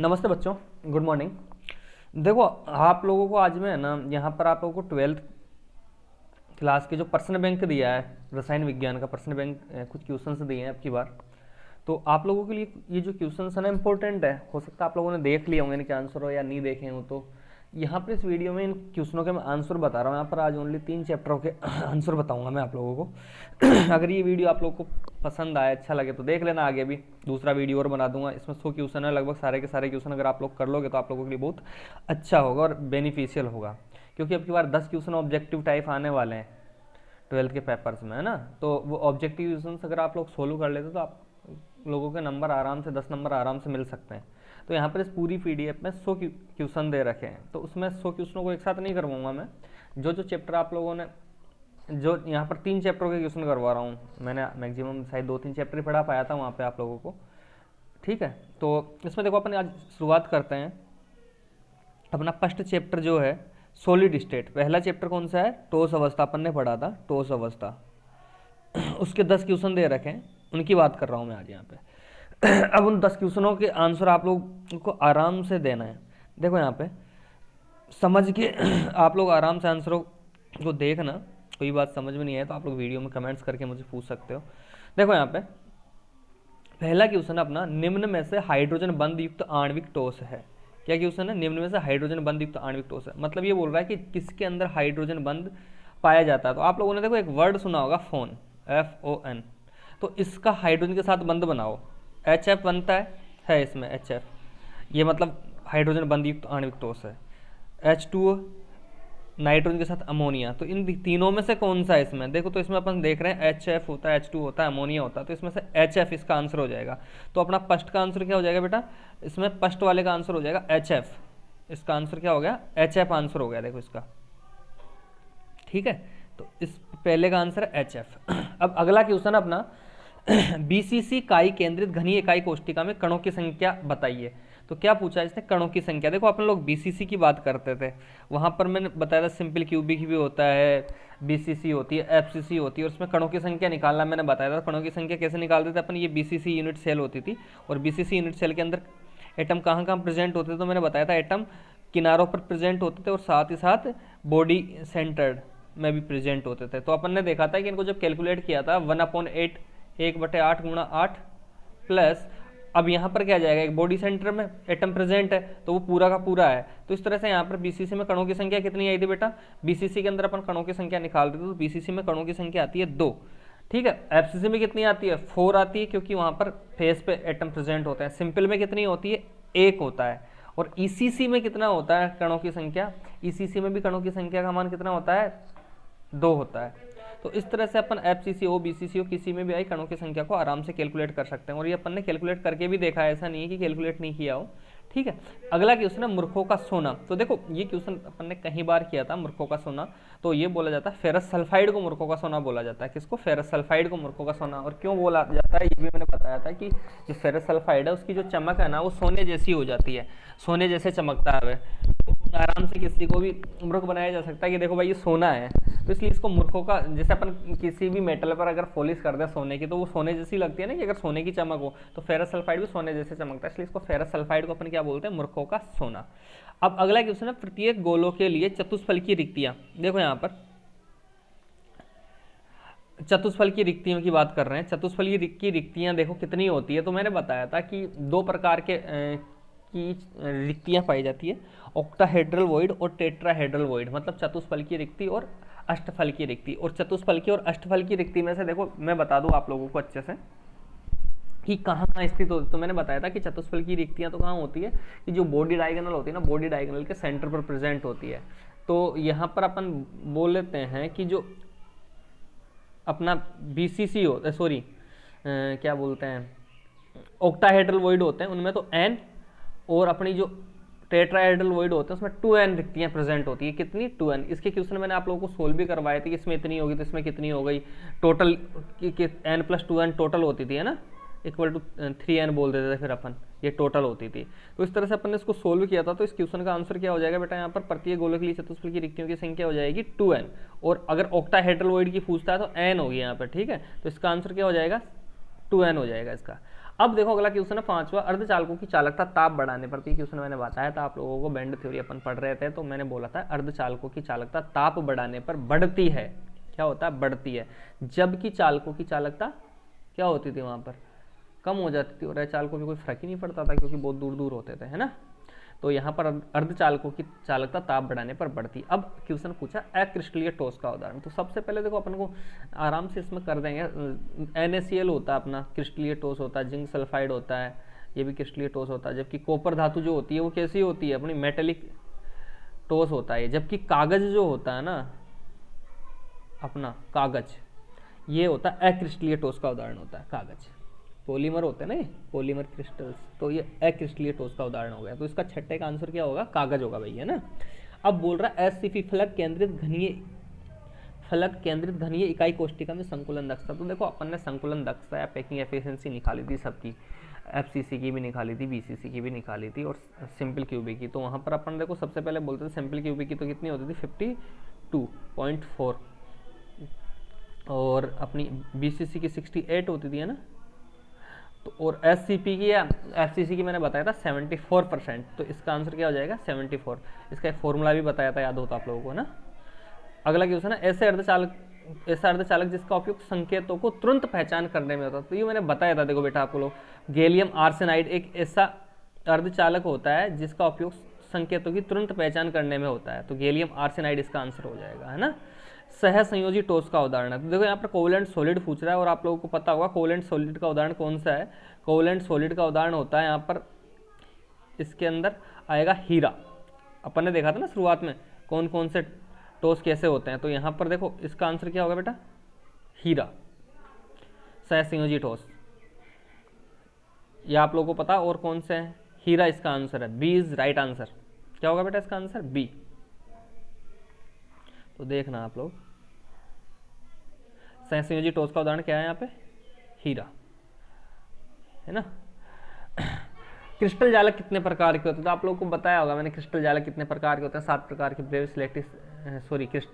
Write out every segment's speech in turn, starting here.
नमस्ते बच्चों, good morning. देखो, आप लोगों को आज मैं है ना यहाँ पर आप लोगों को 12th क्लास के जो प्रश्न बैंक दिया है, रसायन विज्ञान का प्रश्न बैंक, कुछ क्वेश्चंस दिए हैं अब की बार। तो आप लोगों के लिए ये जो क्वेश्चंस है ना इंपॉर्टेंट है। हो सकता है आप लोगों ने देख लिए होंगे इनके आंसर हो या नहीं देखे हो। तो यहाँ पर इस वीडियो में इन क्वेश्चनों के मैं आंसर बता रहा हूँ। यहाँ पर आज ओनली 3 चैप्टरों के आंसर बताऊँगा मैं आप लोगों को। अगर ये वीडियो आप लोगों को पसंद आए, अच्छा लगे तो देख लेना। आगे भी दूसरा वीडियो और बना दूंगा। इसमें 100 क्वेश्चन है, लगभग सारे के सारे क्वेश्चन अगर आप लोग कर लोगे तो आप लोगों के लिए बहुत अच्छा होगा और बेनिफिशियल होगा। क्योंकि अब की बार 10 क्वेश्चन ऑब्जेक्टिव टाइप आने वाले हैं 12th के पेपर्स में, है ना। तो वो ऑब्जेक्टिव क्वेश्चन अगर आप लोग सोल्व कर लेते तो आप लोगों के नंबर आराम से 10 नंबर आराम से मिल सकते हैं। तो यहाँ पर इस पूरी PDF में 100 क्वेश्चन दे रखे हैं। तो उसमें 100 क्वेश्चनों को एक साथ नहीं करवाऊंगा मैं। जो जो चैप्टर आप लोगों ने, जो यहाँ पर 3 चैप्टरों के क्वेश्चन करवा रहा हूँ मैंने, मैक्सिमम शायद 2-3 चैप्टर ही पढ़ा पाया था वहाँ पे आप लोगों को। ठीक है, तो इसमें देखो अपन आज शुरुआत करते हैं। अपना फर्स्ट चैप्टर जो है सॉलिड स्टेट। पहला चैप्टर कौन सा है? ठोस अवस्था। अपन ने पढ़ा था ठोस अवस्था। उसके 10 क्वेश्चन दे रखे हैं, उनकी बात कर रहा हूँ मैं आज यहाँ पे। अब उन 10 क्वेश्चनों के आंसर आप लोग को आराम से देना है। देखो यहाँ पे समझ के आप लोग आराम से आंसरों को देखना। कोई बात समझ में नहीं आए तो आप लोग वीडियो में कमेंट्स करके मुझे पूछ सकते हो। देखो यहाँ पे पहला क्वेश्चन अपना, निम्न में से हाइड्रोजन बंध युक्त आणविक ठोस है। क्या क्वेश्चन है? निम्न में से हाइड्रोजन बंध युक्त आणविक ठोस है। मतलब ये बोल रहा है कि किसके अंदर हाइड्रोजन बंध पाया जाता है। तो आप लोगों ने देखो एक वर्ड सुना होगा फोन, FON। तो इसका हाइड्रोजन के साथ बंध बनाओ, HF बनता है इसमें HF। ये मतलब हाइड्रोजन बंध युक्त आणविक ठोस है। H2O नाइट्रोजन के साथ अमोनिया। तो इन तीनों में से कौन सा है इसमें? देखो तो इसमें अपन देख रहे हैं HF होता है, H2 होता है, अमोनिया होता है। तो इसमें से HF इसका आंसर हो जाएगा। तो अपना फर्स्ट का आंसर क्या हो जाएगा बेटा? इसमें फर्स्ट वाले का आंसर हो जाएगा HF। इसका आंसर क्या हो गया? HF आंसर हो गया। देखो इसका, ठीक है। तो इस पहले का आंसर है HF। अब अगला क्वेश्चन अपना, BCC इकाई केंद्रित घनीय इकाई कोष्टिका में कणों की संख्या बताइए। तो क्या पूछा है इसने? कणों की संख्या। देखो अपन लोग BCC की बात करते थे, वहां पर मैंने बताया था सिंपल क्यूबिक भी होता है, BCC होती है, FCC होती है, और उसमें कणों की संख्या निकालना मैंने बताया था। कणों की संख्या कैसे निकालते थे अपन? ये BCC यूनिट सेल होती थी, और BCC यूनिट सेल के अंदर एटम कहाँ कहाँ प्रेजेंट होते थे? तो मैंने बताया था एटम किनारों पर प्रेजेंट होते थे और साथ ही साथ बॉडी सेंटर्ड में भी प्रेजेंट होते थे। तो अपन ने देखा था कि इनको जब कैलकुलेट किया था 1/8, 1/8 गुणा 8 प्लस, अब यहाँ पर क्या जाएगा? एक बॉडी सेंटर में एटम प्रेजेंट है तो वो पूरा का पूरा है। तो इस तरह से यहाँ पर BCC में कणों की संख्या कितनी आई थी बेटा? BCC के अंदर अपन कणों की संख्या निकालते थे तो BCC में कणों की संख्या आती है 2। ठीक है। FCC में कितनी आती है? 4 आती है, क्योंकि वहाँ पर फेस पे एटम प्रेजेंट होते हैं। सिंपल में कितनी होती है? 1 होता है। और ECC में कितना होता है कणों की संख्या? ECC में भी कणों की संख्या का मान कितना होता है? 2 होता है। तो इस तरह से अपन FCC हो, BCC हो, किसी में भी आई कणों की संख्या को आराम से कैलकुलेट कर सकते हैं। और ये अपन ने कैलकुलेट करके भी देखा है, ऐसा नहीं है कि कैलकुलेट नहीं किया हो। ठीक है। अगला क्वेश्चन है मूर्खों का सोना। तो देखो ये क्वेश्चन अपन ने कई बार किया था, मूर्खों का सोना। तो ये बोला जाता है फेरस सल्फाइड को मूर्खों का सोना बोला जाता है। किसको? फेरस सल्फाइड को मूर्खों का सोना। और क्यों बोला जाता है ये भी मैंने बताया था कि जो फेरस सल्फाइड है उसकी जो चमक है ना वो सोने जैसी हो जाती है, सोने जैसे चमकता है। आराम से किसी को भी मूर्ख बनाया जा सकता है कि देखो भाई ये सोना है, तो इसलिए इसको मूर्खों का, जैसे अपन किसी भी मेटल पर अगर पॉलिश कर दे सोने की तो वो सोने जैसी लगती है ना, कि अगर सोने की चमक हो तो फेरस सल्फाइड भी सोने जैसे चमकता है, इसलिए इसको फेरस सल्फाइड को अपन क्या बोलते हैं? मूर्खों का सोना। अब अगला क्वेश्चन है, प्रत्येक गोलों के लिए चतुष्फल की रिक्तियां। देखो यहाँ पर चतुष्फल की रिक्तियों की बात कर रहे हैं। चतुष्फल की रिक्तियां देखो कितनी होती है। तो मैंने बताया था कि 2 प्रकार के की रिक्तियां पाई जाती है, ऑक्टाहेड्रल वॉइड और टेट्राहेड्रल वॉइड। मतलब चतुष्फल की रिक्ति और अष्टफल की रिक्ति। और चतुष्फल की और अष्टफल की रिक्ति में से देखो मैं बता दूं आप लोगों को अच्छे से कि कहाँ कहाँ स्थित होती है। तो मैंने बताया था कि चतुष्फल की रिक्तियां तो कहाँ होती है कि जो बॉडी डायगोनल होती है ना, बॉडी डायगोनल के सेंटर पर प्रेजेंट होती है। तो यहाँ पर अपन बोल लेते हैं कि जो अपना BCC होता है, सॉरी क्या बोलते हैं, ऑक्टाहेड्रल वॉइड होते हैं, उनमें तो N, और अपनी जो टेट्राहेड्रल वॉइड होते हैं उसमें 2N रिक्तियां प्रेजेंट होती है। कितनी? 2N। इसके क्वेश्चन मैंने आप लोगों को सोल्व भी करवाए थे कि इसमें इतनी होगी तो इसमें कितनी हो गई, टोटल N+2N टोटल होती थी, है ना, इक्वल टू 3N बोल देते थे फिर अपन, ये टोटल होती थी। तो इस तरह से अपन ने इसको सोल्व किया था। तो इस क्वेश्चन का आंसर क्या हो जाएगा बेटा? यहाँ पर प्रत्येक गोलों के लिए चतुष्फल की रिक्तियों की संख्या हो जाएगी 2N, और अगर ऑक्टाहेड्रल वॉइड की पूछता है तो N होगी यहाँ पर। ठीक है। तो इसका आंसर क्या हो जाएगा? 2N हो जाएगा इसका। अब देखो अगला क्वेश्चन है 5वां, अर्धचालकों की चालकता ताप बढ़ाने पर। तो ये क्वेश्चन मैंने बताया था आप लोगों को, बैंड थ्योरी अपन पढ़ रहे थे, तो मैंने बोला था अर्धचालकों की चालकता ताप बढ़ाने पर बढ़ती है। क्या होता है? बढ़ती है। जबकि चालकों की चालकता क्या होती थी वहां पर? कम हो जाती थी, और चालकों में कोई फर्क ही नहीं पड़ता था क्योंकि बहुत दूर दूर होते थे, है ना। तो यहाँ पर अर्धचालकों की चालकता ताप बढ़ाने पर बढ़ती। अब क्वेश्चन पूछा अक्रिस्टलीय ठोस का उदाहरण। तो सबसे पहले देखो अपन को आराम से इसमें कर देंगे। NaCl होता है अपना, क्रिस्टलीय ठोस होता है। जिंक सल्फाइड होता है, ये भी क्रिस्टलीय ठोस होता है। जबकि कॉपर धातु जो होती है वो कैसी होती है? अपनी मेटेलिक ठोस होता है। जबकि कागज जो होता है ना, अपना कागज, ये होता है अक्रिस्टलीय ठोस का उदाहरण होता है। कागज पॉलीमर होते हैं ना, ये पॉलीमर क्रिस्टल्स, तो ये अक्रिस्टलीय ठोस का उदाहरण हो गया। तो इसका छठे का आंसर क्या होगा? कागज होगा भाई, है ना। अब बोल रहा है SCP फलक केंद्रित घनीय इकाई कोष्टिका में संकुलन दक्षता। तो देखो अपन ने संकुलन दक्षता या पैकिंग एफिशिएंसी निकाली थी सबकी, FCC की भी निकाली थी, BCC की भी निकाली थी, और सिंपल क्यूबिक की। तो वहाँ पर अपन देखो सबसे पहले बोलते थे सिंपल क्यूबिक की तो कितनी होती थी? 52.4, और अपनी BCC की 68 होती थी, है ना। तो और SCP की या FCC की मैंने बताया था 74%। तो इसका आंसर क्या हो जाएगा? 74। इसका एक फॉर्मूला भी बताया था, याद होता आप लोगों को, है ना। अगला क्वेश्चन है ऐसा अर्धचालक जिसका उपयोग संकेतों को तुरंत पहचान करने में होता है। तो ये मैंने बताया था, देखो बेटा आपको लोग, गैलियम आर्सेनाइड एक ऐसा अर्धचालक होता है जिसका उपयोग संकेतों की तुरंत पहचान करने में होता है। तो गैलियम आर्सेनाइड इसका आंसर हो जाएगा, है ना। सहसंयोजी ठोस का उदाहरण है। तो देखो यहाँ पर कोवलेंट सॉलिड पूछ रहा है, और आप लोगों को पता होगा कोवलेंट सॉलिड का उदाहरण कौन सा है। कोवलेंट सॉलिड का उदाहरण होता है यहाँ पर, इसके अंदर आएगा हीरा। अपन ने देखा था ना शुरुआत में कौन कौन से ठोस कैसे होते हैं। तो यहाँ पर देखो इसका आंसर क्या होगा बेटा? हीरा, सहसंयोजी ठोस। ये आप लोगों को पता, और कौन से हैं? हीरा इसका आंसर है। B is right answer. क्या होगा बेटा इसका आंसर? बी। तो देखना आप लोग, सहसंयोजी ठोस का उदाहरण क्या है यहाँ पे? हीरा, है ना। क्रिस्टल जालक कितने प्रकार के होते हैं? तो आप लोगों को बताया होगा मैंने, क्रिस्टल जालक कितने प्रकार के होते हैं? 7 प्रकार के। ब्रेव सिलेक्टिव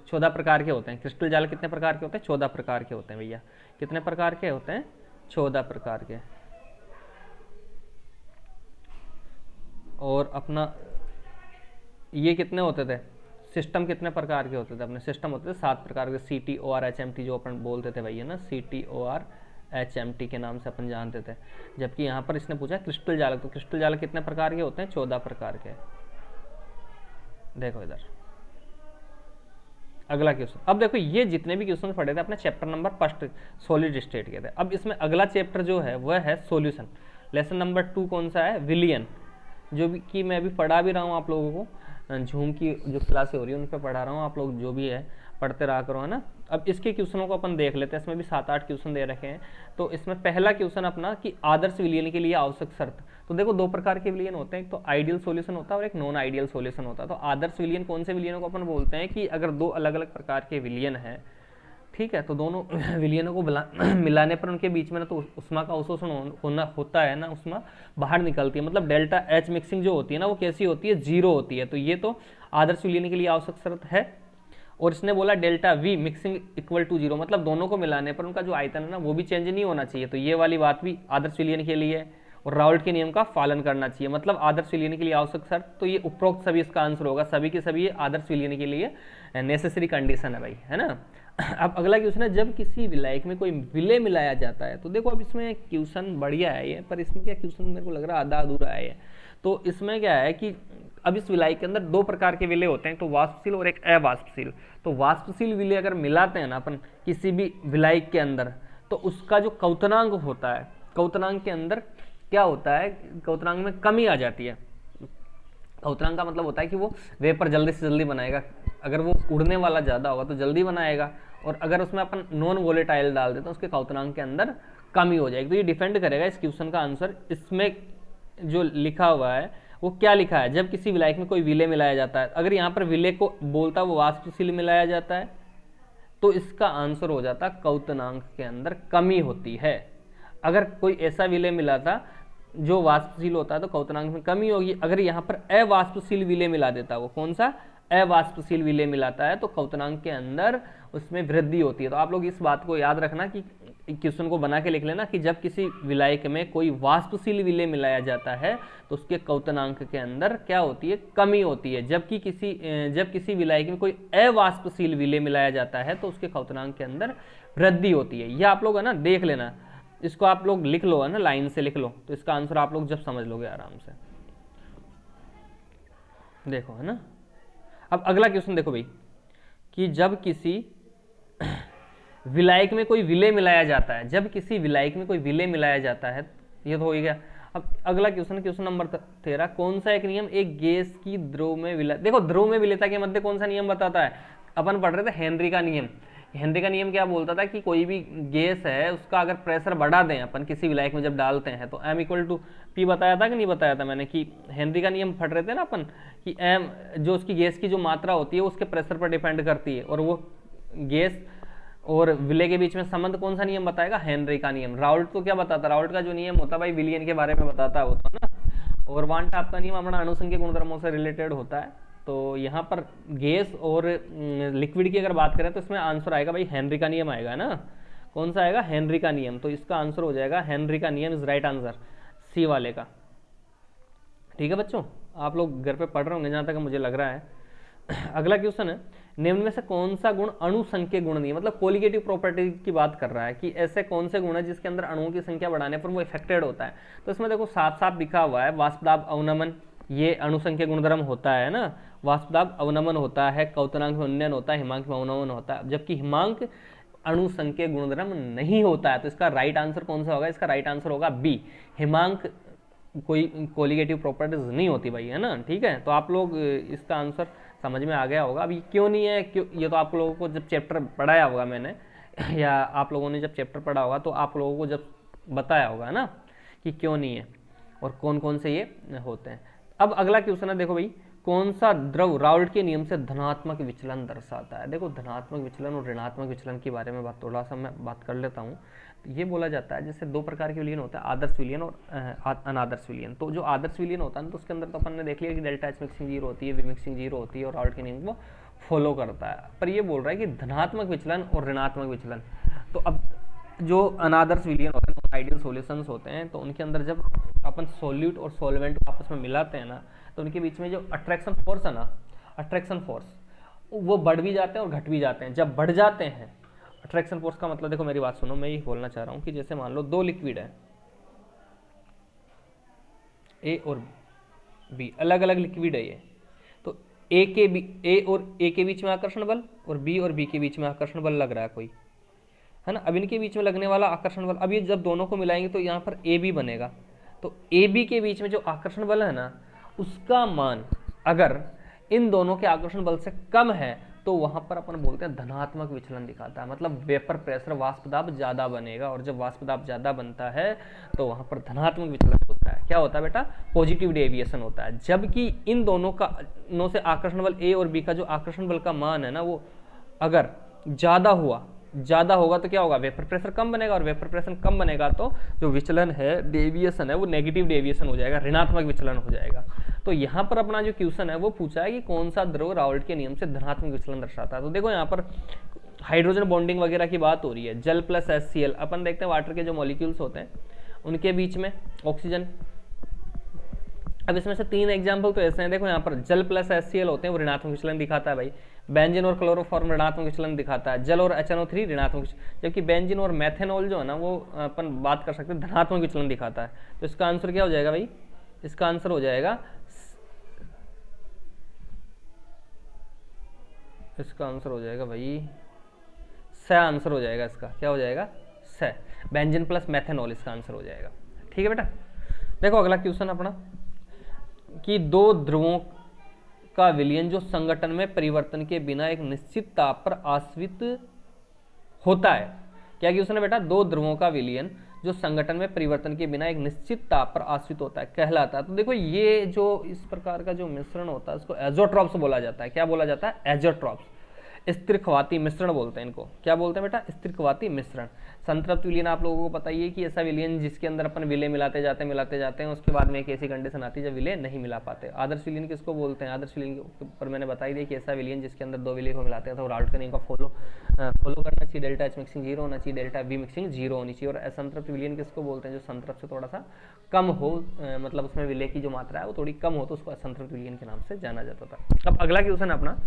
14 प्रकार के होते हैं। क्रिस्टल जालक कितने प्रकार के होते हैं? 14 प्रकार के होते हैं भैया। कितने प्रकार के होते हैं? 14 प्रकार के। और अपना ये कितने होते थे? सिस्टम कितने प्रकार के होते थे? अपने सिस्टम होते थे 7 प्रकार के। CTOR HMT जो अपन बोलते थे भैया ना, CTOR HMT के नाम से अपन जानते थे। जबकि यहाँ पर इसने पूछा क्रिस्टल जालक, तो क्रिस्टल जालक कितने प्रकार के होते हैं? 14 प्रकार के। देखो इधर अगला क्वेश्चन। अब देखो ये जितने भी क्वेश्चन पढ़े थे अपने चैप्टर नंबर 1 सॉलिड स्टेट के थे। अब इसमें अगला चैप्टर जो है वह है सॉल्यूशन। लेसन नंबर 2 कौन सा है? विलियन, जो भी कि मैं अभी पढ़ा भी रहा हूँ आप लोगों को, झूम की जो क्लासें हो रही है उन पर पढ़ा रहा हूँ, आप लोग जो भी है पढ़ते रहा करो, है ना। अब इसके क्वेश्चनों को अपन देख लेते हैं। इसमें भी 7-8 क्वेश्चन दे रखे हैं। तो इसमें पहला क्वेश्चन अपना कि आदर्श विलयन के लिए आवश्यक शर्त। तो देखो 2 प्रकार के विलयन होते हैं, एक तो आइडियल सॉल्यूशन होता है और एक नॉन आइडियल सॉल्यूशन होता है। तो आदर्श विलयन कौन से विलयनों को अपन बोलते हैं? कि अगर 2 अलग अलग प्रकार के विलयन हैं, ठीक है, तो दोनों विलयनों को मिलाने पर उनके बीच में ना तो उष्मा का अवशोषण होता है ना, उष्मा बाहर निकलती है। मतलब डेल्टा H मिक्सिंग जो होती है ना वो कैसी होती है? 0 होती है। तो ये तो आदर्श विलयन के लिए आवश्यक शर्त है। और इसने बोला delta V mixing equal to 0, मतलब दोनों को मिलाने पर उनका जो आयतन है ना वो भी चेंज नहीं होना चाहिए। तो ये वाली बात भी आदर्श विलयन के लिए, और राउल्ट के नियम का पालन करना चाहिए। मतलब आदर्श विलयन के लिए आवश्यक शर्त, तो ये उपरोक्त सभी इसका आंसर होगा। सभी के सभी आदर्श विलयन के लिए नेसेसरी कंडीशन है भाई, है ना। अब अगला क्वेश्चन है जब किसी विलायक में कोई विलय मिलाया जाता है। तो देखो अब इसमें क्वेश्चन बढ़िया है ये, पर इसमें क्या क्वेश्चन मेरे को लग रहा है आधा अधूरा है ये। तो इसमें क्या है कि अब इस विलायक के अंदर 2 प्रकार के विलय होते हैं, तो वाष्पशील और एक अवाष्पशील। तो वाष्पशील विलय अगर मिलाते हैं ना अपन किसी भी विलायक के अंदर, तो उसका जो क्वथनांक होता है, क्वथनांक के अंदर क्या होता है? क्वथनांक में कमी आ जाती है। क्वथनांक का मतलब होता है कि वो वेपर जल्दी से जल्दी बनाएगा। अगर वो उड़ने वाला ज़्यादा होगा तो जल्दी बनाएगा, और अगर उसमें अपन नॉन वोलेटाइल डाल देते तो उसके क्वथनांक के अंदर कमी हो जाएगी। तो ये डिपेंड करेगा इस क्वेश्चन का आंसर। इसमें जो लिखा हुआ है वो क्या लिखा है? जब किसी विलायक में कोई विलय मिलाया जाता है, अगर यहाँ पर विलय को बोलता है वो वाष्पशील मिलाया जाता है, तो इसका आंसर हो जाता क्वथनांक के अंदर कमी होती है। अगर कोई ऐसा विलय मिला था जो वाष्पशील होता है तो क्वथनांक में कमी होगी। अगर यहाँ पर अवाष्पशील विलय मिला देता है, वो कौन सा? अवाष्पशील विलय मिलाता है, तो क्वथनांक के अंदर उसमें वृद्धि होती है। तो आप लोग इस बात को याद रखना कि क्वेश्चन को बना के लिख लेना कि जब किसी विलायक में कोई वाष्पशील विलेय मिलाया जाता है तो उसके क्वथनांक के अंदर क्या होती है, कमी होती है। जब किसी विलायक में कोई अवाष्पशील विलेय मिलाया जाता है तो उसके क्वथनांक के अंदर वृद्धि होती है। यह आप लोग है ना देख लेना, इसको आप लोग लिख लो, है ना, लाइन से लिख लो, तो इसका आंसर आप लोग जब समझ लोगे आराम से। देखो, है ना। अब अगला क्वेश्चन देखो भाई, कि जब किसी विलायक में कोई विलेय मिलाया जाता है, जब किसी विलायक में कोई विलेय मिलाया जाता है, ये तो हो ही गया। अब अगला क्वेश्चन नंबर 13, कौन सा एक नियम एक गैस की द्रव में विलय, देखो द्रव में विलेयता के मध्य कौन सा नियम बताता है, अपन पढ़ रहे थे हेनरी का नियम। हेनरी का नियम क्या बोलता था कि कोई भी गैस है उसका अगर प्रेशर बढ़ा दें अपन किसी विलायक में जब डालते हैं तो M = P बताया था कि नहीं बताया था मैंने, कि हेनरी का नियम पढ़ रहे थे ना अपन, कि M जो उसकी गैस की जो मात्रा होती है उसके प्रेशर पर डिपेंड करती है, और वो गैस और विलेय के बीच में संबंध कौन सा नियम बताएगा, हेनरी का नियम। राउल्ट तो क्या बताता, राउल्ट का जो नियम होता है भाई विलियन के बारे में बताता है वो तो ना। और वान टाप का नियम अपना अणुसंख्यक गुणधर्मों से रिलेटेड होता है। तो यहाँ पर गैस और लिक्विड की अगर बात करें तो इसमें आंसर आएगा भाई हेनरी का नियम आएगा ना। कौन सा आएगा, हेनरी का नियम। तो इसका आंसर हो जाएगा हेनरी का नियम इज राइट आंसर, सी वाले का। ठीक है बच्चों, आप लोग घर पे पढ़ रहे होंगे जहाँ तक मुझे लग रहा है। अगला क्वेश्चन है, निम्न में से कौन सा गुण अणुसंख्यक गुण नहीं है, मतलब कोलिगेटिव प्रॉपर्टी की बात कर रहा है कि ऐसे कौन से गुण है जिसके अंदर अणुओं की संख्या बढ़ाने पर वो इफेक्टेड होता है। तो इसमें देखो साफ साफ लिखा हुआ है वाष्पदाब अवनमन, ये अणुसंख्यक गुणधर्म होता है ना। वाष्पदाब अवनमन होता है, क्वथनांक में उन्नयन होता है, हिमांक में अवनमन होता है, जबकि हिमांक अणुसंख्यक गुणधर्म नहीं होता है। तो इसका राइट आंसर कौन सा होगा, इसका राइट आंसर होगा बी, हिमांक कोई कोलिगेटिव प्रॉपर्टीज नहीं होती भाई, है ना। ठीक है, तो आप लोग इसका आंसर समझ में आ गया होगा। अभी क्यों नहीं है, क्यों, ये तो आप लोगों को जब चैप्टर पढ़ाया होगा मैंने या आप लोगों ने जब चैप्टर पढ़ा होगा तो आप लोगों को जब बताया होगा ना कि क्यों नहीं है और कौन कौन से ये होते हैं। अब अगला क्वेश्चन है, देखो भाई, कौन सा द्रव राउल्ट के नियम से धनात्मक विचलन दर्शाता है। देखो धनात्मक विचलन और ऋणात्मक विचलन के बारे में थोड़ा सा मैं बात कर लेता हूँ। ये बोला जाता है जैसे दो प्रकार के विलयन होता है, आदर्श विलयन और अनादर्श विलयन। तो जो आदर्श विलयन होता है तो उसके अंदर तो अपन ने देख लिया कि डेल्टा एच मिक्सिंग 0 होती है, वी मिक्सिंग 0 होती है और राउल्ट के नियम को फॉलो करता है। पर ये बोल रहा है कि धनात्मक विचलन और ऋणात्मक विचलन, तो अब जो अनादर्श विलयन होते हैं, आइडियल सॉल्यूशंस होते हैं, तो उनके अंदर जब अपन सॉल्यूट और सॉल्वेंट आपस में मिलाते हैं ना, तो उनके बीच में जो अट्रैक्शन फोर्स है ना, अट्रैक्शन फोर्स वो बढ़ भी जाते हैं और घट भी जाते हैं। जब बढ़ जाते हैं अट्रैक्शन फोर्स का मतलब, देखो मेरी बात सुनो, मैं ये बोलना चाह रहा हूँ कि जैसे मान लो दो लिक्विड है, ए और बी, अलग अलग लिक्विड है ये, तो ए और ए के बीच में आकर्षण बल और बी के बीच में आकर्षण बल लग रहा है कोई, है ना। अब इनके बीच में लगने वाला आकर्षण बल, अब ये जब दोनों को मिलाएंगे तो यहाँ पर ए बी बनेगा। तो ए बी के बीच में जो आकर्षण बल है ना, उसका मान अगर इन दोनों के आकर्षण बल से कम है तो वहां पर अपन बोलते हैं धनात्मक विचलन दिखाता है, मतलब वेपर प्रेशर वाष्पदाब ज्यादा बनेगा। और जब वाष्पदाब ज्यादा बनता है तो वहां पर धनात्मक विचलन होता है। क्या होता है बेटा, पॉजिटिव डेविएशन होता है। जबकि इन दोनों से आकर्षण बल ए और बी का जो आकर्षण बल का मान है ना, वो अगर ज्यादा होगा तो क्या होगा, वेपर प्रेशर कम बनेगा, और वेपर प्रेशर कम बनेगा तो जो विचलन है, डेविएशन है, वो नेगेटिव डेविएशन हो जाएगा, ऋणात्मक विचलन हो जाएगा। तो यहाँ पर अपना जो क्वेश्चन है वो पूछा है कि कौन सा द्रव राउल्ट के नियम से धनात्मक विचलन दर्शाता है। तो देखो यहाँ पर हाइड्रोजन बॉन्डिंग वगैरह की बात हो रही है, जल प्लस HCl, अपन देखते हैं वाटर के जो मॉलिक्यूल्स होते हैं उनके बीच में ऑक्सीजन। अब इसमें से 3 एग्जाम्पल तो ऐसे हैं, देखो यहाँ पर जल प्लस HCl होते हैं, वो ऋणात्मक विचलन दिखाता है भाई। बेंजीन और क्लोरोफॉर्म ऋणात्मक विचलन दिखाता है। जल और HNO3 ऋणात्मक, जबकि बेंजीन और मेथेनॉल जो है ना वो अपन बात कर सकते हैं धनात्मक विचलन दिखाता है। तो इसका आंसर क्या हो जाएगा भाई, इसका आंसर हो जाएगा, इसका आंसर हो जाएगा भाई स, आंसर हो जाएगा इसका, क्या हो जाएगा, स, बेंजीन प्लस मेथेनॉल इसका आंसर हो जाएगा। ठीक है बेटा, देखो अगला क्वेश्चन अपना कि दो ध्रुवों का विलयन जो संगठन में परिवर्तन के बिना एक निश्चित ताप पर आश्रित होता है। क्या क्वेश्चन है बेटा, दो ध्रुवों का विलयन जो संगठन में परिवर्तन के बिना एक निश्चित ताप पर आश्रित होता है कहलाता है। तो देखो ये जो इस प्रकार का जो मिश्रण होता है उसको एजोट्रॉप्स बोला जाता है। क्या बोला जाता है, एजोट्रॉप्स। स्थिरख्वाती मिश्रण बोलते हैं इनको। क्या बोलते हैं बेटा? स्थिरख्वाती मिश्रण। संतृप्त विलयन आप लोगों को पता ही है कि ऐसा विलयन जिसके अंदर अपन विलय मिलाते जाते हैं उसके बाद में एक ऐसी कंडीशन आती है जब विलय नहीं मिला पाते। आदर्श विलयन किसको बोलते हैं? आदर्श विलयन पर मैंने बता ही दिया कि ऐसा विलयन जिसके अंदर दो विलय को मिलाते हैं तो राउट का नियम का फॉलो करना चाहिए। डेल्टा एच मिक्सिंग 0 होना चाहिए, डेल्टा बी मिक्सिंग 0 होनी चाहिए। और असंतृप्त विलयन किसको बोलते हैं? जो संतृप्त से थोड़ा सा कम हो, मतलब उसमें विलय की जो मात्रा है वो थोड़ी कम हो तो उसको असंतृप्त विलयन के नाम से जाना जाता था। अब अगला क्वेश्चन है अपना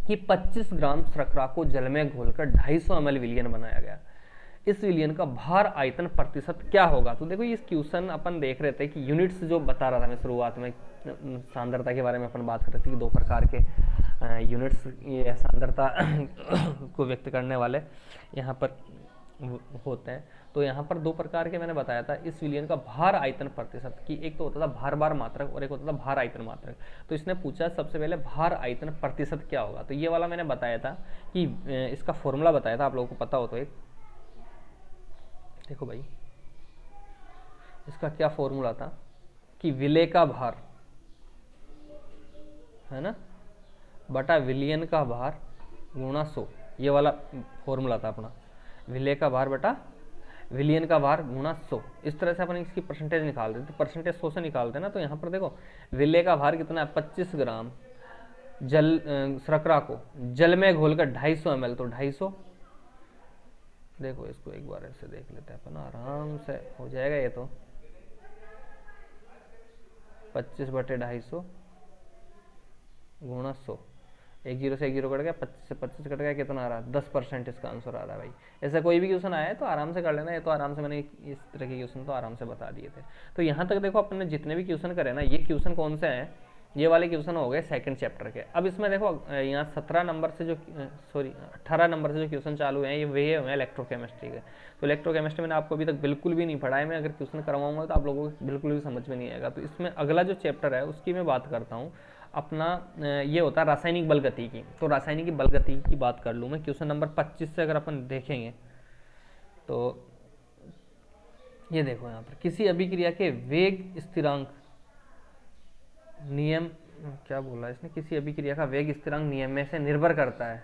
कि 25 ग्राम शर्करा को जल में घोलकर 250 ml विलयन बनाया गया। इस विलयन का भार आयतन प्रतिशत क्या होगा? तो देखो ये क्वेश्चन अपन देख रहे थे कि यूनिट्स जो बता रहा था मैं शुरुआत में, सांद्रता के बारे में अपन बात कर रहे थे कि दो प्रकार के यूनिट्स ये सांद्रता को व्यक्त करने वाले यहाँ पर होते हैं। तो यहाँ पर दो प्रकार के मैंने बताया था इस विलयन का भार आयतन प्रतिशत की, एक तो होता था भार बार मात्रक और एक होता था भार आयतन मात्रक। तो इसने पूछा सबसे पहले भार आयतन प्रतिशत क्या होगा, तो ये वाला मैंने बताया था कि इसका फॉर्मूला बताया था, आप लोगों को पता हो तो एक देखो भाई इसका क्या फॉर्मूला था कि विलय का भार है ना बटा विलयन का भार गुणा 100, ये वाला फॉर्मूला था अपना, विलय का भार बटा विलयन का भार गुणा 100। इस तरह से अपन इसकी परसेंटेज निकाल देते, परसेंटेज 100 से निकालते हैं ना। तो यहाँ पर देखो विलय का भार कितना है? 25 ग्राम जल शर्करा को जल में घोलकर 250 ml, तो 250, देखो इसको एक बार ऐसे देख लेते हैं अपन, आराम से हो जाएगा ये तो। 25/250 गुणा 100, एक जीरो से एक जीरो कट गया, 25 से 25 कट गया, कितना आ रहा है? 10% इसका आंसर आ रहा है भाई। ऐसा कोई भी क्वेश्चन आया है तो आराम से कर लेना, ये तो आराम से मैंने इस तरह के क्वेश्चन तो आराम से बता दिए थे। तो यहाँ तक देखो अपन ने जितने भी क्वेश्चन करे ना, ये क्वेश्चन कौन से हैं? ये वाले क्वेश्चन हो गए सेकंड चैप्टर के। अब इसमें देखो यहाँ 17 नंबर से जो 18 नंबर से जो क्वेश्चन चालू हैं ये वे हुए इलेक्ट्रोकेमिस्ट्री के। तो इलेक्ट्रोकेमिस्ट्री मैंने आपको अभी तक बिल्कुल भी नहीं पढ़ा है, मैं अगर क्वेश्चन करवाऊंगा तो आप लोगों को बिल्कुल भी समझ में नहीं आएगा। तो इसमें अगला जो चैप्टर है उसकी मैं बात करता हूँ अपना, ये होता है रासायनिक बल गति की। तो रासायनिक बल गति की बात कर लूँ मैं, क्वेश्चन नंबर 25 से अगर अपन देखेंगे तो ये देखो यहाँ पर किसी अभिक्रिया के वेग स्थिरांक नियम, क्या बोला इसने? किसी अभिक्रिया का वेग स्थिरांक नियम में से निर्भर करता है।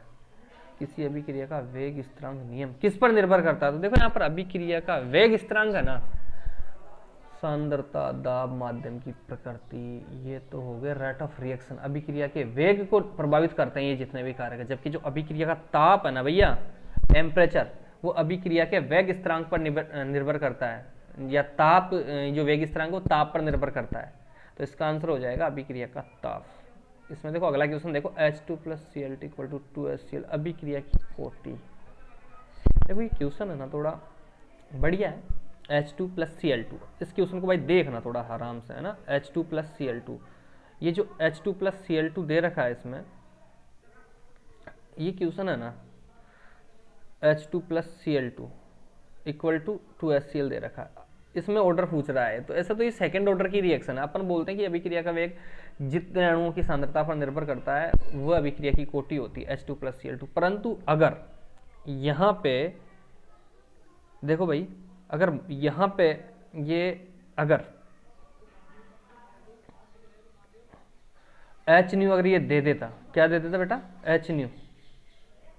किसी अभिक्रिया का वेग स्थिरांक नियम किस पर निर्भर करता है? तो देखो यहाँ पर अभिक्रिया का वेग स्थिरांक है ना, सांद्रता, दाब, माध्यम की प्रकृति, ये तो हो गए रेट ऑफ रिएक्शन, अभिक्रिया के वेग को प्रभावित करते हैं ये जितने भी कारक है। जबकि जो अभिक्रिया का ताप है ना भैया, टेम्परेचर, वो अभिक्रिया के वेग स्थिरांक पर निर्भर करता है, या ताप जो वेग स्थिरांक वो ताप पर निर्भर करता है। तो इसका आंसर हो जाएगा अभिक्रिया का ताप। इसमें देखो अगला क्वेश्चन देखो, H2 + Cl2 = 2HCl अभिक्रिया की कोटि। देखो ये क्वेश्चन है ना थोड़ा बढ़िया है, H2 + Cl2, इस क्वेश्चन को भाई देखना थोड़ा आराम से है ना। H2 + Cl2, ये जो H2 + Cl2 दे रखा है इसमें, ये क्वेश्चन है ना H2 + Cl2 = 2HCl दे रखा है, इसमें ऑर्डर पूछ रहा है। तो ऐसा तो ये सेकंड ऑर्डर की रिएक्शन है। अपन बोलते हैं कि अभिक्रिया का वेग जितने अणुओं की सांद्रता पर निर्भर करता है वो अभिक्रिया की कोटि होती है H2 + Cl2। परंतु अगर यहाँ पे देखो भाई, अगर यहाँ पे ये अगर HNu अगर ये दे देता, क्या दे देता बेटा?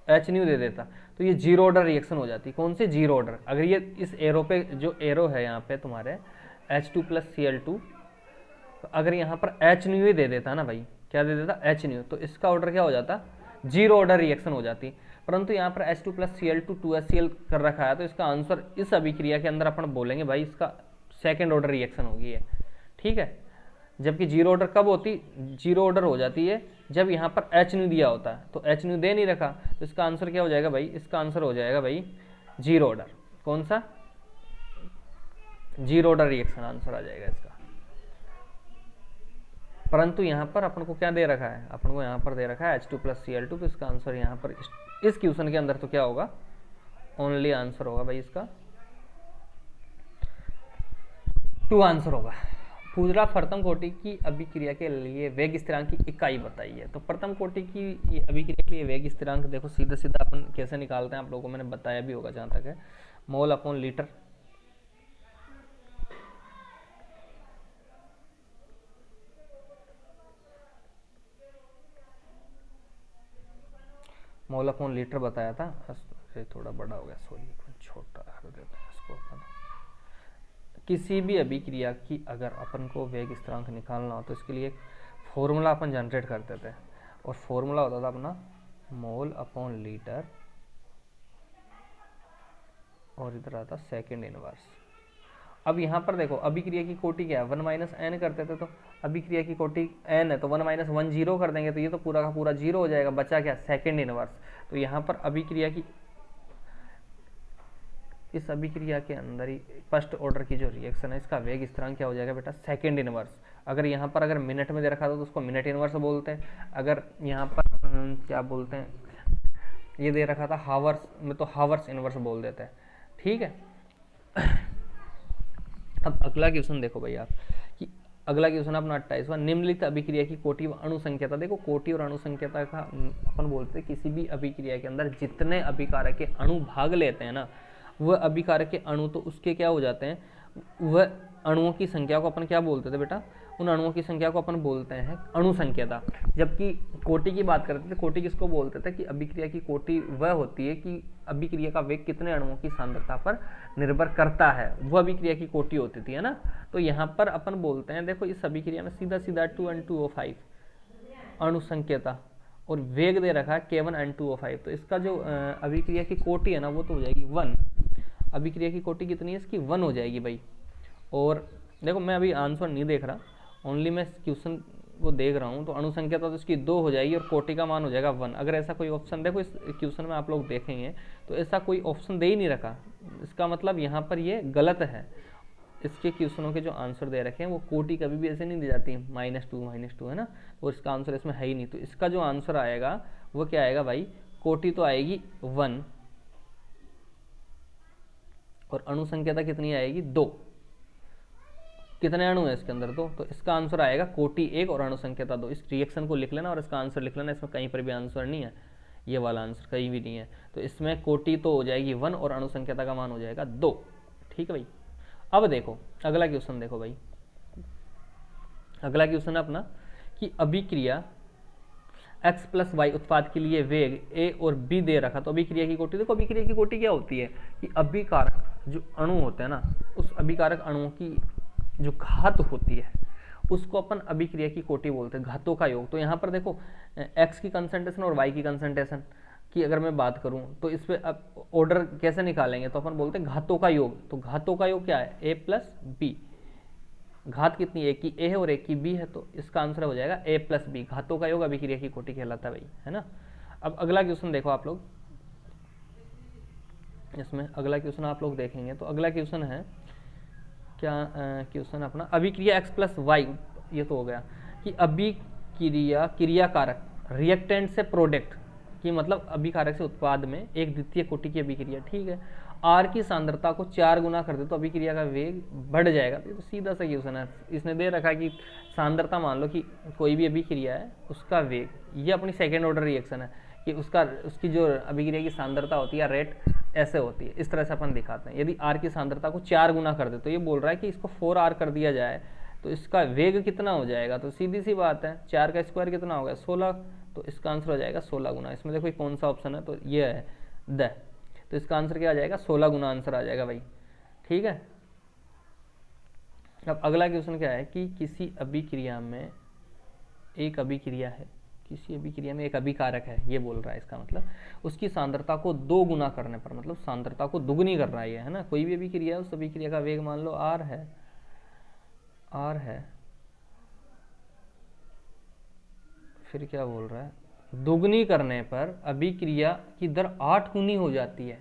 HNu दे देता, तो ये जीरो ऑर्डर रिएक्शन हो जाती। कौन सी? Zero order. अगर ये इस एरो पे जो एरो है यहाँ पे तुम्हारे H2 + Cl2, अगर यहाँ पर HNu ही दे देता ना भाई, क्या दे देता? HNu, तो इसका ऑर्डर क्या हो जाता? जीरो ऑर्डर रिएक्शन हो जाती। परंतु यहाँ पर H2 + Cl2 2HCl कर रखा है, तो इसका आंसर इस अभिक्रिया के अंदर अपन बोलेंगे भाई इसका सेकेंड ऑर्डर रिएक्शन होगी है, ठीक है। जबकि जीरो ऑर्डर कब होती? जीरो ऑर्डर हो जाती है जब यहाँ पर HNu दिया होता है, तो HNu दे नहीं रखा, तो इसका आंसर क्या हो जाएगा भाई? इसका आंसर हो जाएगा भाई जीरो ऑर्डर। कौन सा? जीरो ऑर्डर रिएक्शन आंसर आ जाएगा इसका। परंतु यहाँ पर अपन को क्या दे रखा है? अपन को यहाँ पर दे रखा है H2 + Cl2, तो इसका आंसर यहाँ पर इस क्वेश्चन के अंदर तो क्या होगा? ओनली आंसर होगा भाई इसका 2 आंसर होगा। पूरा प्रथम कोटि की अभिक्रिया के लिए वेग स्थिरांक की इकाई बताइए। तो प्रथम कोटि की अभिक्रिया के लिए वेग स्थिरांक देखो सीधा सीधा अपन कैसे निकालते हैं, आप लोगों को मैंने बताया भी होगा जहां तक है, मोल/लीटर। मोल अपॉन लीटर बताया था। ये थोड़ा बड़ा हो गया, सॉरी, छोटा कर देते हैं इसको अपन। किसी भी अभिक्रिया की अगर अपन को वेग स्थिरांक निकालना हो तो इसके लिए एक फॉर्मूला अपन जनरेट करते थे, और फॉर्मूला होता था अपना मोल अपॉन लीटर, और इधर आता सेकेंड इनवर्स। अब यहाँ पर देखो अभिक्रिया की कोटि क्या है, 1 माइनस एन करते थे, तो अभिक्रिया की कोटि एन है तो 1 माइनस 1 जीरो कर देंगे, तो ये तो पूरा का पूरा जीरो हो जाएगा, बचा क्या, सेकेंड इनवर्स। तो यहाँ पर अभिक्रिया की, इस अभिक्रिया के अंदर ही फर्स्ट ऑर्डर की जो रिएक्शन है इसका वेग स्थिरांक क्या हो जाएगा बेटा, सेकेंड इनवर्स। अगर यहाँ पर अगर मिनट में दे रखा था तो उसको मिनट इनवर्स बोलते हैं, अगर यहाँ पर क्या बोलते हैं, ये दे रखा था हावर्स में तो हावर्स इनवर्स बोल देते हैं, ठीक है। अब अगला क्वेश्चन देखो भाई आप, कि अगला क्वेश्चन अपना 28वां, निम्नलिखित अभिक्रिया की कोटि व अणुसंख्यता। देखो कोटि और अणुसंख्यता का अपन बोलते हैं किसी भी अभिक्रिया के अंदर जितने अभिकारक के अणु भाग लेते हैं ना, वह अभिकारक के अणु तो उसके क्या हो जाते हैं, वह अणुओं की संख्या को अपन क्या बोलते थे बेटा, उन अणुओं की संख्या को अपन बोलते हैं अणुसंख्यता। जबकि कोटि की बात करते थे, कोटि किसको बोलते थे, कि अभिक्रिया की कोटि वह होती है कि अभिक्रिया का वेग कितने अणुओं की सांद्रता पर निर्भर करता है, वह अभिक्रिया की कोटि होती थी, है ना। तो यहाँ पर अपन बोलते हैं, देखो इस अभिक्रिया में सीधा सीधा 2N2O5 अणुसंख्यता, और वेग दे रखा है K1N2O5, तो इसका जो अभिक्रिया की कोटि है ना वो तो हो जाएगी 1। अभिक्रिया की कोटि कितनी है इसकी, 1 हो जाएगी भाई। और देखो मैं अभी आंसर नहीं देख रहा, ओनली मैं क्वेश्चन वो देख रहा हूँ, तो अणुसंख्यता तो इसकी 2 हो जाएगी और कोटि का मान हो जाएगा 1। अगर ऐसा कोई ऑप्शन, देखो इस क्वेश्चन में आप लोग देखेंगे तो ऐसा कोई ऑप्शन दे ही नहीं रखा, इसका मतलब यहाँ पर ये गलत है। इसके क्वेश्चनों के जो आंसर दे रखे हैं वो कोटि कभी भी ऐसे नहीं दी जाती है, -2 है ना, और इसका आंसर इसमें है ही नहीं। तो इसका जो आंसर आएगा वो क्या आएगा भाई, कोटि तो आएगी 1 और अणुसंख्यता कितनी आएगी, 2। कितने अणु है इसके अंदर, 2, तो इसका आंसर आएगा कोटि 1 और अणुसंख्यता 2। इस रिएक्शन को लिख लेना और इसका आंसर लिख लेना, इसमें कहीं पर भी आंसर नहीं है, ये वाला आंसर कहीं भी नहीं है। तो इसमें कोटि तो हो जाएगी 1 और अणुसंख्यता का मान हो जाएगा 2, ठीक है भाई। अब देखो अगला क्वेश्चन, देखो भाई अगला क्वेश्चन है अपना कि अभिक्रिया x + y उत्पाद के लिए वेग a और b दे रखा, तो अभिक्रिया की कोटि, देखो अभिक्रिया की कोटि क्या होती है कि अभिकारक जो अणु होते हैं ना, उस अभिकारक अणुओं की जो घात होती है उसको अपन अभिक्रिया की कोटि बोलते हैं, घातों का योग। तो यहाँ पर देखो x की कंसंट्रेशन और y की कंसंट्रेशन की अगर मैं बात करूँ तो इस पर अब ऑर्डर कैसे निकालेंगे, तो अपन बोलते हैं घातों का योग। तो घातों का योग क्या है, a + b, घात कितनी, एक की a है और एक की b है, तो इसका आंसर हो जाएगा a + b। घातों का योग अभिक्रिया की कोटि कहलाता है भाई, है ना। अब अगला क्वेश्चन देखो आप लोग, इसमें अगला क्वेश्चन आप लोग देखेंगे तो अगला क्वेश्चन है क्या, क्वेश्चन अपना अभिक्रिया x + y, ये तो हो गया कि अभिक्रिया क्रियाकारक रिएक्टेंट से प्रोडक्ट की, मतलब अभिकारक से उत्पाद में एक द्वितीय कोटि की अभिक्रिया, ठीक है, R की सांद्रता को 4 गुना कर दे तो अभिक्रिया का वेग बढ़ जाएगा। तो सीधा सा क्वेश्चन है, इसने दे रखा है कि सांद्रता मान लो कि कोई भी अभिक्रिया है उसका वेग, ये अपनी सेकेंड ऑर्डर रिएक्शन है कि उसकी जो अभिक्रिया की सांद्रता होती है रेट ऐसे होती है, इस तरह से अपन दिखाते हैं। यदि R की सांद्रता को 4 गुना कर दे, तो ये बोल रहा है कि इसको 4R कर दिया जाए तो इसका वेग कितना हो जाएगा, तो सीधी सी बात है 4 का स्क्वायर कितना होगा, 16, तो इसका आंसर हो जाएगा 16 गुना। इसमें देखो कौन सा ऑप्शन है, तो ये है द, तो इसका आंसर क्या आ जाएगा, 16 गुना आंसर आ जाएगा भाई, ठीक है। अब अगला क्वेश्चन क्या है कि किसी अभिक्रिया में एक अभिक्रिया है, किसी अभिक्रिया में एक अभिकारक है, ये बोल रहा है, इसका मतलब उसकी सांद्रता को 2 गुना करने पर, मतलब सांद्रता को दुगनी कर रहा है ये, है ना। कोई भी अभिक्रिया है, उस अभिक्रिया का वेग मान लो R है, फिर क्या बोल रहा है, दुगनी करने पर अभिक्रिया की दर 8 गुनी हो जाती है,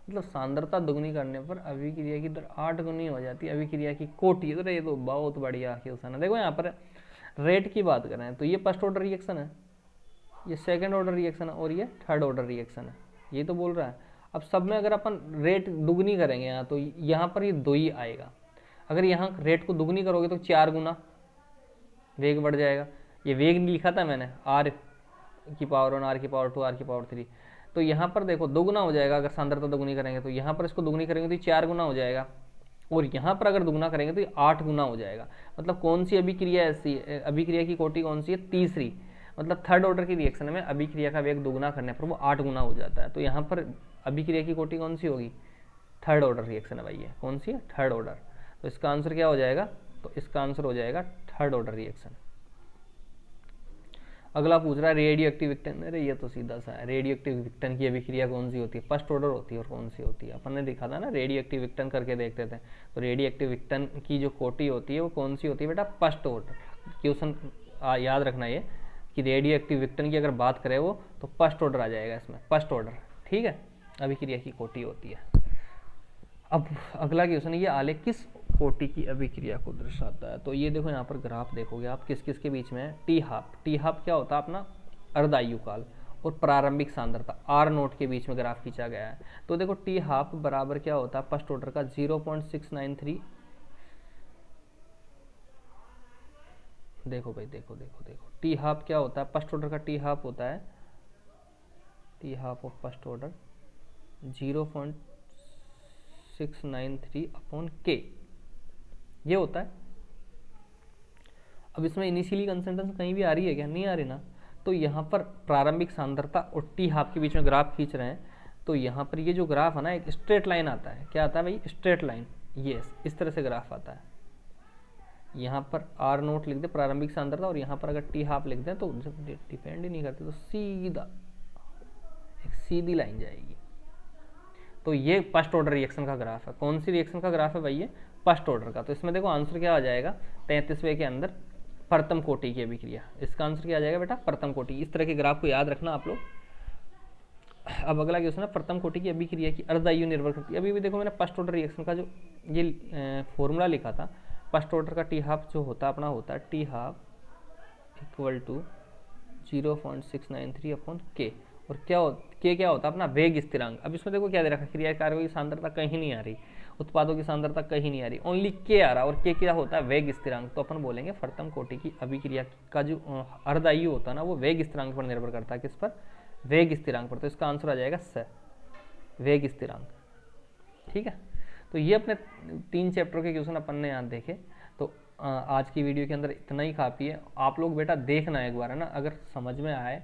मतलब सांद्रता दुगनी करने पर अभिक्रिया की दर 8 गुनी हो जाती है। अभिक्रिया की कोटि, तो ये तो बहुत बढ़िया क्वेश्चन है। देखो यहाँ पर रेट की बात करें तो ये फर्स्ट ऑर्डर रिएक्शन है, ये सेकंड ऑर्डर रिएक्शन है और ये थर्ड ऑर्डर रिएक्शन है, ये तो बोल रहा है। अब सब में अगर अपन रेट दुगनी करेंगे यहाँ, तो यहाँ पर ये 2 ही आएगा। अगर यहाँ रेट को दुगनी करोगे तो 4 गुना वेग बढ़ जाएगा। ये वेग नहीं लिखा था मैंने, R की पावर 1, R की पावर 2, R की पावर 3, तो यहाँ पर देखो 2 गुना हो जाएगा। अगर सांद्रता दुगनी करेंगे तो यहाँ पर इसको दुगनी करेंगे तो 4 गुना हो जाएगा, और यहाँ पर अगर दुगना करेंगे तो ये 8 गुना हो जाएगा। मतलब कौन सी अभिक्रिया ऐसी, अभिक्रिया की कोटि कौन सी है, तीसरी, मतलब थर्ड ऑर्डर की रिएक्शन में अभिक्रिया का वेग दोगुना करने पर वो 8 गुना हो जाता है। तो यहाँ पर अभिक्रिया की कोटि कौन सी होगी, थर्ड ऑर्डर रिएक्शन है भाई, ये कौन सी है, थर्ड ऑर्डर। तो इसका आंसर क्या हो जाएगा, तो इसका आंसर हो जाएगा थर्ड ऑर्डर रिएक्शन। अगला पूछ रहा है रेडियो एक्टिव विक्टन, अरे ये तो सीधा सा है, रेडियो एक्टिव विक्टन की अभिक्रिया कौन सी होती है, फर्स्ट ऑर्डर होती है और कौन सी होती है, अपन ने देखा था ना रेडियो एक्टिव विक्टन करके देखते थे। तो रेडियो एक्टिव विक्टन की जो कोटि होती है वो कौन सी होती है बेटा, फर्स्ट ऑर्डर। क्वेश्चन याद रखना ये कि रेडियो एक्टिव विक्टन की अगर बात करें वो तो फर्स्ट ऑर्डर आ जाएगा इसमें, फर्स्ट ऑर्डर, ठीक है, अभिक्रिया की कोटि होती है। अब अगला क्वेश्चन, ये आलेख किस कोटि की अभिक्रिया को दर्शाता है। तो ये देखो यहाँ पर ग्राफ देखोगे आप, किस किस के बीच में है, टी हाफ, टी हाफ क्या होता है अपना अर्धायु काल और प्रारंभिक सांद्रता आर नोट के बीच में ग्राफ खींचा गया है। तो देखो टी हाफ बराबर क्या होता है फर्स्ट ऑर्डर का 0.693, देखो भाई देखो देखो देखो, टी हाफ क्या होता है फर्स्ट ऑर्डर का, टी हाफ होता है, T half of first order 0.693 upon के, ये होता है। अब इसमें इनिशियली कंसेंट्रेशन कहीं भी आ रही है क्या, नहीं आ रही ना। तो यहाँ पर प्रारंभिक सांद्रता और टी हाफ के बीच में ग्राफ खींच रहे हैं, तो यहाँ पर ये जो ग्राफ है ना एक स्ट्रेट लाइन आता है, क्या आता है भाई, स्ट्रेट लाइन, ये इस तरह से ग्राफ आता है। यहाँ पर आर नोट लिख दे प्रारंभिक सांद्रता और यहाँ पर अगर टी हाफ लिख दें तो जब डिपेंड ही नहीं करते तो सीधा एक सीधी लाइन जाएगी। तो ये फर्स्ट ऑर्डर रिएक्शन का ग्राफ है, कौन सी रिएक्शन का ग्राफ है भाई, ये फर्स्ट ऑर्डर का। तो इसमें देखो आंसर क्या आ जाएगा, 33वें के अंदर प्रथम कोटि की अभिक्रिया, इसका आंसर क्या आ जाएगा बेटा, प्रथम कोटि। इस तरह के ग्राफ को याद रखना आप लोग। अब अगला क्वेश्चन है प्रथम कोटि की अभिक्रिया की अर्धायु निर्भर करती है। अभी भी देखो मैंने फर्स्ट ऑर्डर रिएक्शन का जो ये फॉर्मूला लिखा था, फर्स्ट ऑर्डर का टी हाफ जो होता है अपना होता है T half equal to 0.693 upon k, और क्या होता है अपना वेग स्थिरांक। अब इसमें देखो क्या दे रखा, क्रिया कार्यों की सांद्रता कहीं नहीं आ रही, उत्पादों की सांद्रता कहीं नहीं आ रही, ओनली के आ रहा, और के क्या होता है, वेग स्थिरांक। तो अपन बोलेंगे प्रथम कोटि की अभिक्रिया का जो अर्धायु होता है ना वो वेग स्थिरांक पर निर्भर करता है, किस पर, वेग स्थिरांक पर। तो इसका आंसर आ जाएगा स, वेग स्थिरांक, ठीक है। तो ये अपने 3 चैप्टर के क्वेश्चन अपन ने यहाँ देखे। तो आज की वीडियो के अंदर इतना ही काफ़ी है। आप लोग बेटा देखना एक बार है ना, अगर समझ में आए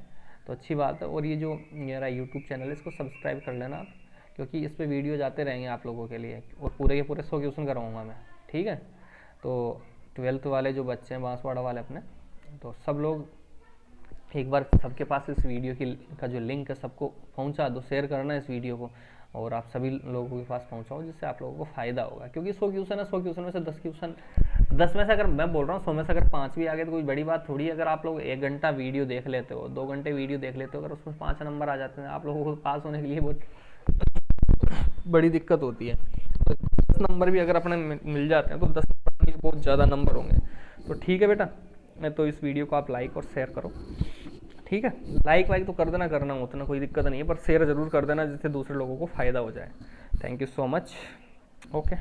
तो अच्छी बात है। और ये जो मेरा यूट्यूब चैनल है इसको सब्सक्राइब कर लेना आप, क्योंकि इस पे वीडियो जाते रहेंगे आप लोगों के लिए, और पूरे के पूरे 100 क्वेश्चन कराऊंगा मैं, ठीक है। तो 12th वाले जो बच्चे हैं बांसवाड़ा वाले अपने, तो सब लोग एक बार सबके पास इस वीडियो की का जो लिंक है सबको पहुंचा दो, शेयर करना इस वीडियो को, और आप सभी लोगों के पास पहुंचाओ, जिससे आप लोगों को फ़ायदा होगा। क्योंकि 100 क्वेश्चन है, 100 क्वेश्चन में से 10 क्वेश्चन, 10 में से अगर मैं बोल रहा हूँ 100 में से अगर 5 भी आ गए तो कोई बड़ी बात थोड़ी है। अगर आप लोग 1 घंटा वीडियो देख लेते हो, 2 घंटे वीडियो देख लेते हो, अगर उसमें 5 नंबर आ जाते हैं, आप लोगों को पास होने के लिए बहुत बड़ी दिक्कत होती है। तो 10 नंबर भी अगर अपने मिल जाते हैं तो 10 नंबर के लिए बहुत ज़्यादा नंबर होंगे। तो ठीक है बेटा, मैं तो इस वीडियो को आप लाइक और शेयर करो, ठीक है। लाइक वाइक तो कर देना, करना उतना कोई दिक्कत नहीं है, पर शेयर ज़रूर कर देना जिससे दूसरे लोगों को फ़ायदा हो जाए। Thank you so much, okay.